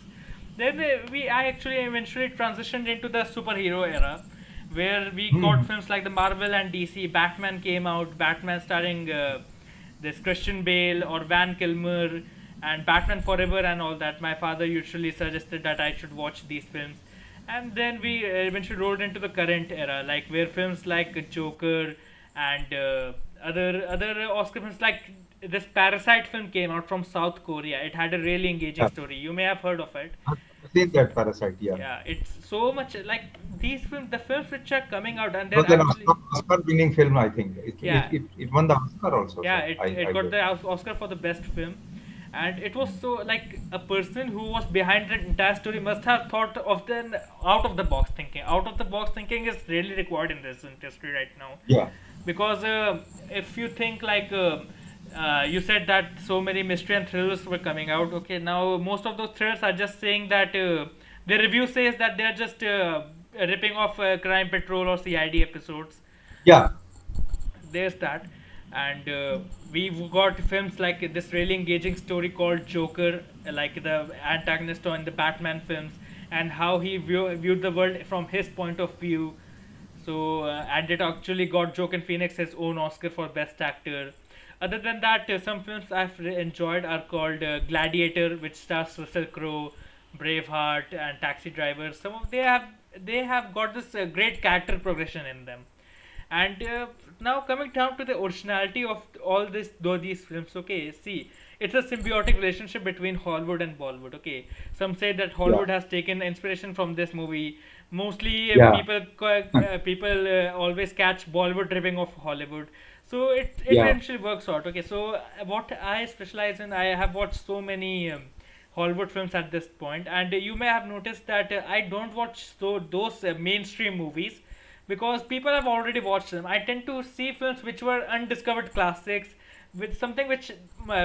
Then I actually eventually transitioned into the superhero era, where we got Hmm. films like the Marvel and DC. Batman came out. Batman starring this Christian Bale or Van Kilmer, and Batman Forever and all that. My father usually suggested that I should watch these films, and then we eventually rolled into the current era, like where films like Joker and other Oscar films like this Parasite film came out from South Korea. It had a really engaging Yeah. story. You may have heard of it. I've seen that Parasite. Yeah. Yeah, it's so much like these films, the films which are coming out, and It they're was an actually, Oscar-winning film, I think. yeah, It won the Oscar also, yeah, sir. it I got guess. the Oscar for the best film, and it was so like a person who was behind the entire story must have thought of the out of the box thinking. Out of the box thinking is really required in this industry right now, Yeah. because if you think like. You said that so many mystery and thrillers were coming out. Okay, now most of those thrillers are just saying that the review says that they are just ripping off Crime Patrol or CID episodes. Yeah. There's that, and we've got films like this really engaging story called Joker, like the antagonist on the Batman films, and how he viewed the world from his point of view. So and it actually got Joaquin Phoenix his own Oscar for Best Actor. Other than that, some films I've enjoyed are called Gladiator, which stars Russell Crowe, Braveheart, and Taxi Driver. They have got this great character progression in them. And now coming down to the originality of all this, though these films, okay, see, it's a symbiotic relationship between Hollywood and Bollywood. Okay, some say that Yeah. Hollywood has taken inspiration from this movie. Mostly, Yeah. people always catch Bollywood ripping off Hollywood. So it Yeah. eventually works out. Okay, so what I specialize in, I have watched so many. Hollywood films at this point, and you may have noticed that I don't watch those mainstream movies because people have already watched them. I tend to see films which were undiscovered classics with something which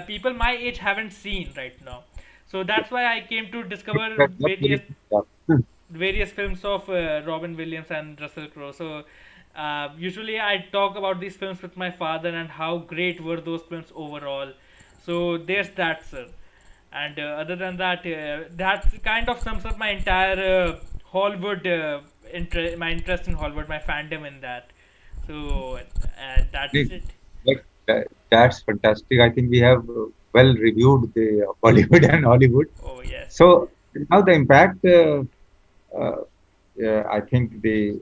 people my age haven't seen right now. So Yeah. that's why I came to discover That's very true. Yeah. various films of Robin Williams and Russell Crowe. So usually I talk about these films with my father and how great were those films overall. So there's that, sir. And other than that, that kind of sums up my entire Hollywood my interest in Hollywood, my fandom in that. So that's Great. it. Like that's fantastic. I think we have well reviewed the Bollywood and Hollywood. Oh yes. So now the impact. Uh, I think we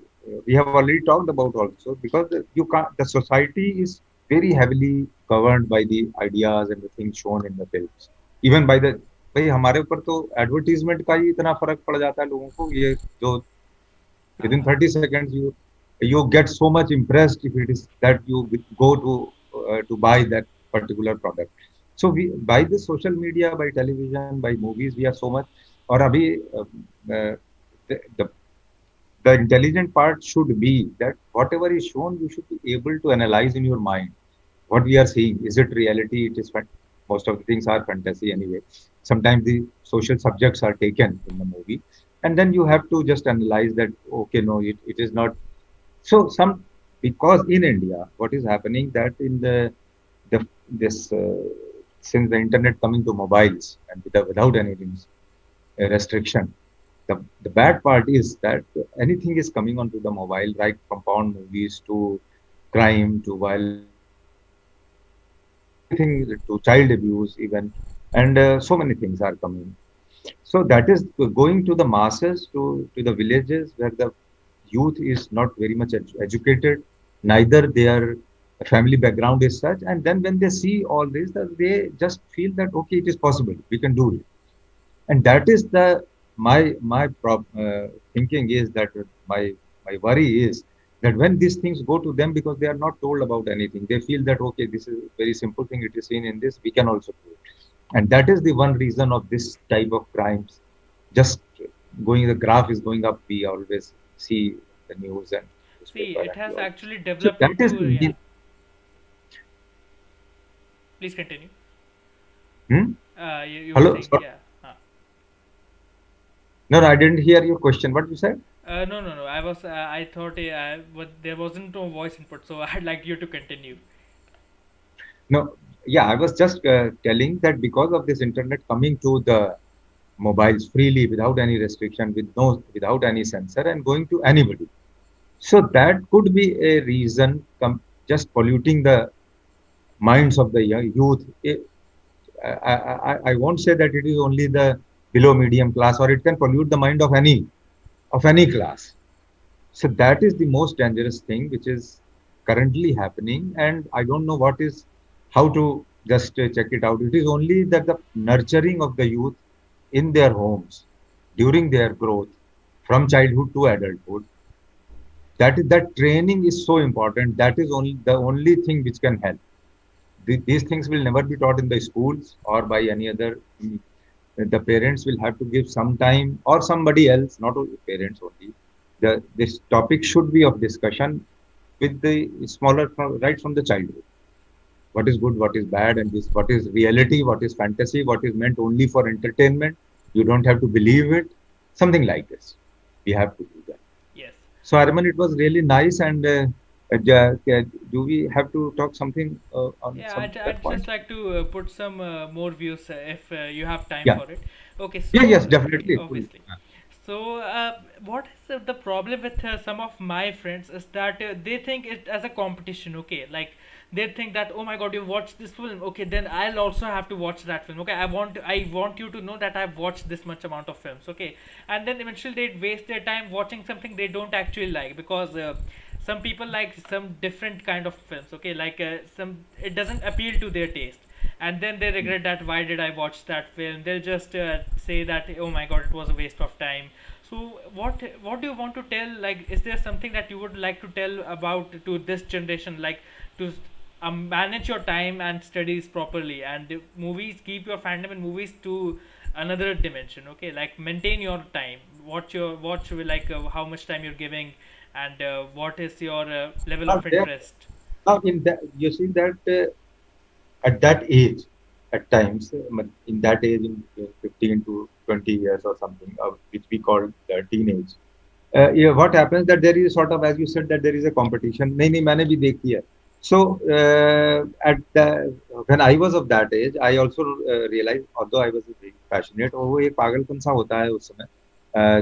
have already talked about also because you can't. The society is very heavily governed by the ideas and the things shown in the films. Even by the भाई हमारे ऊपर तो advertisement का ही इतना फर्क पड़ जाता है लोगों को ये जो within Uh-huh. 30 seconds you get so much impressed if it is that you go to buy that particular product. So we by the social media, by television, by movies, we are so much. और अभी uh, the the intelligent part should be that whatever is shown you should be able to analyze in your mind what we are seeing. Is it reality? It is most of the things are fantasy anyway. Sometimes the social subjects are taken in the movie, and then you have to just analyze that. Okay, no, it is not. So some because in India, what is happening that in the this since the internet coming to mobiles and without any restriction, the bad part is that anything is coming onto the mobile, right from porn movies to crime to violence to everything to child abuse even, and so many things are coming. So that is going to the masses, to the villages where the youth is not very much educated, neither their family background is such, and then when they see all this, that they just feel that okay, it is possible, we can do it. And that is the my thinking is that my worry is that when these things go to them because they are not told about anything, they feel that okay, this is a very simple thing, it is seen in this, we can also do it. And that is the one reason of this type of crimes. Just going, the graph is going up. We always see the news and See, newspaper it and has all. actually So developed that is into, the yeah. main. Please continue. Hmm? You were Hello? saying, Sorry. yeah. No, no, I didn't hear your question. What you said? No, no, no. I thought, but there wasn't no voice input, so I'd like you to continue. No, yeah, I was just telling that because of this internet coming to the mobiles freely without any restriction, without any censor, and going to anybody. So that could be a reason, just polluting the minds of the youth. I won't say that it is only the below medium class, or it can pollute the mind of any class. So that is the most dangerous thing which is currently happening, and I don't know what is how to just check it out. It is only that the nurturing of the youth in their homes during their growth from childhood to adulthood. That training is so important. That is only the only thing which can help. These things will never be taught in the schools or by any other. The parents will have to give some time, or somebody else, not only parents only. This topic should be of discussion with the smaller right from the childhood. What is good, what is bad, and this what is reality, what is fantasy, what is meant only for entertainment. You don't have to believe it. Something like this. We have to do that. Yes. So Arman, it was really nice. And do we have to talk something on Yeah, some I'd that point? just like to put some more views if you have time Yeah. for it. Okay, Yeah. so Yes. Definitely. Full. obviously. So, what is the problem with some of my friends is that they think it as a competition. Okay, like they think that, oh my God, you watched this film. Okay, then I'll also have to watch that film. Okay, I want you to know that I've watched this much amount of films. Okay, and then eventually they waste their time watching something they don't actually like because some people like some different kind of films. Okay, like some it doesn't appeal to their taste, and then they regret that why did I watch that film. They'll just say that, oh my God, it was a waste of time. So what do you want to tell, like, is there something that you would like to tell about to this generation, like to manage your time and studies properly, and movies, keep your fandom in movies to another dimension. Okay, like maintain your time, watch like how much time you're giving, and what is your level Now, of interest. in that, you see that at that age, at times, in that age, in 15 to 20 years or something, which we call teenage. Yeah, what happens that there is sort of, as you said, that there is a competition. नहीं नहीं मैंने भी देखी है. So at the when I was of that age, I also realized, although I was very passionate, वो एक पागलपन सा होता है उस समय.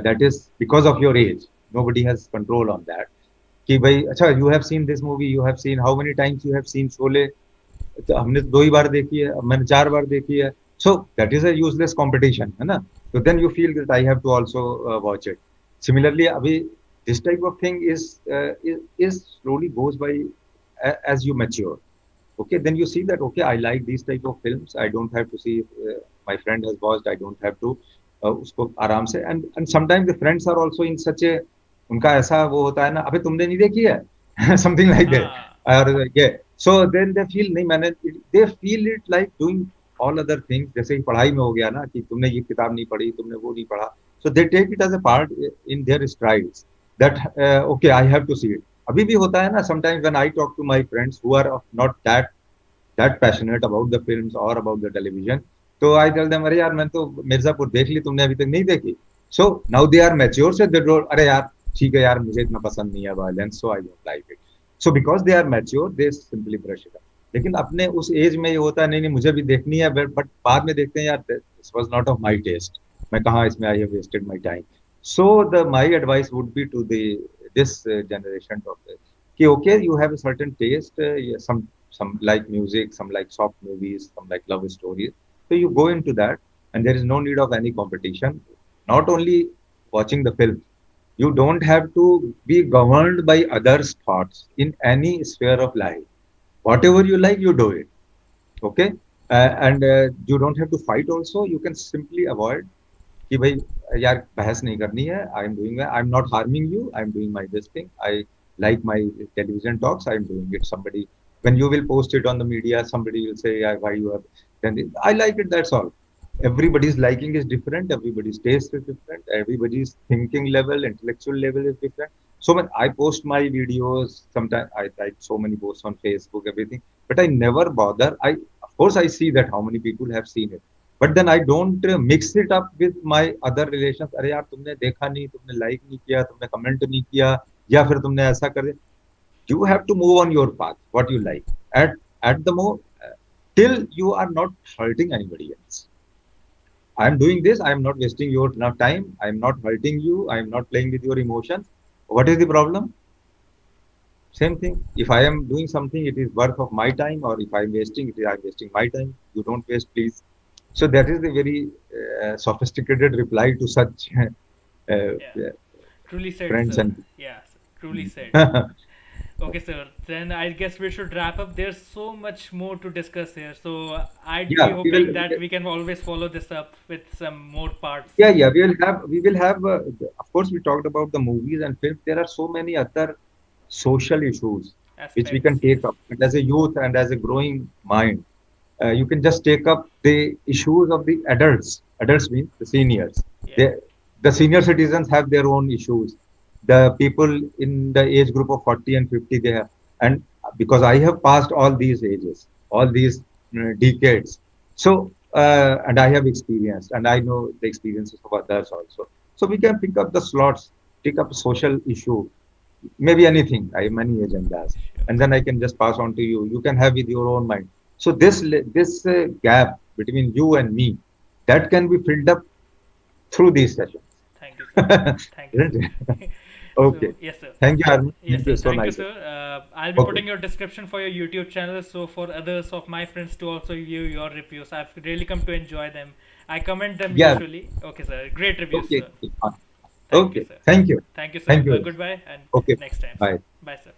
That is because of your age. Nobody has control on that. कि भाई अच्छा, you have seen this movie, you have seen how many times you have seen Sholay. तो हमने दो ही बार देखी है, अब मैंने चार बार देखी है. So that is a useless competition, है ना? So then you feel that I have to also watch it. Similarly, abhi, this type of thing is slowly goes by as you mature. Okay, then you see that okay, I like these type of films. I don't have to see if my friend has watched. I don't have to उसको आराम से. And sometimes the friends are also in such a, उनका ऐसा वो होता है ना, अबे तुमने नहीं देखी है something like that. हाँ. और yeah, so then they feel नहीं मैंने, they feel it like doing all other things. जैसे कि पढ़ाई में हो गया ना कि तुमने ये किताब नहीं पढ़ी, तुमने वो नहीं पढ़ा. So they take it as a part in their strides that okay, I have to see it. अभी भी होता है ना, sometimes when I talk to my friends who are not that passionate about the films or about the television. So I tell them, अरे यार मैं तो मिर्जापुर देख ली, तुमने अभी तक नहीं देखी. So now they are mature, so they don't, अरे यार ठीक है यार, मुझे इतना पसंद नहीं है violence, so I don't like it. So because they are mature, they simply brush it up. लेकिन अपने उस एज में ये होता है, नहीं नहीं मुझे भी देखनी है, बट बाद में देखते हैं यार, this was not of my taste. मैं कहाँ इसमें I have wasted my time. So the my advice would be to the this generation of कि okay, you have a certain taste, yeah, some like music, some like soft movies, some like love stories. So you go into that, and there is no need of any competition. Not only watching the film, you don't have to be governed by others' thoughts in any sphere of life. Whatever you like, you do it. Okay, and you don't have to fight. Also, you can simply avoid. कि भाई यार बहस नहीं करनी है. I am not harming you. I am doing my this thing. I like my television talks. I am doing it. Somebody, when you will post it on the media, somebody will say, yeah, why you have. I like it. That's all. Everybody's liking is different. Everybody's taste is different. Everybody's thinking level, intellectual level is different. So when I post my videos, sometimes I write so many posts on Facebook, everything, but I never bother. Of course, I see that how many people have seen it, but then I don't mix it up with my other relations. अरे यार तुमने देखा नहीं, तुमने like नहीं किया, तुमने comment नहीं किया, या फिर तुमने ऐसा कर दिया. You have to move on your path, what you like. At the mo till you are not hurting anybody else. I am doing this. I am not wasting your now time. I am not hurting you. I am not playing with your emotions. What is the problem? Same thing. If I am doing something, it is worth of my time, or if I am wasting it, I am wasting my time. You don't waste, please. So that is the very sophisticated reply to such Yeah, truly said, friends sir. and. Yeah, truly said. Okay, sir. Then I guess we should wrap up. There's so much more to discuss here. So I'd be Yeah, we hoping will. that we can always follow this up with some more parts, Yeah, we will have. Of course, we talked about the movies and films. There are so many other social issues which we can aspects. Yes. take up. And as a youth and as a growing mind, you can just take up the issues of the adults. Adults means the seniors. Yeah. They, the senior citizens have their own issues. The people in the age group of 40 and 50, they have. And because I have passed all these ages, all these decades, so and I have experienced, and I know the experiences of others also. So we can pick up the slots, pick up a social issue, maybe anything. I have many agendas, Sure. and then I can just pass on to you. You can have with your own mind. So this gap between you and me, that can be filled up through these sessions. Thank you, sir. Thank you, Isn't it? sir. So Okay. yes, sir. Thank you, Armin. Yes, Thank you. sir. So Thank you, nice. sir. I'll be Okay. putting your description for your YouTube channel, so for others of my friends to also view your reviews. I've really come to enjoy them. I comment them Yeah. usually. Okay, sir. Great reviews, Okay. sir. Fine. Thank you, Okay. sir. Thank you. Thank you, sir. Thank you. Goodbye and Okay. next time, sir. Bye. Bye, sir.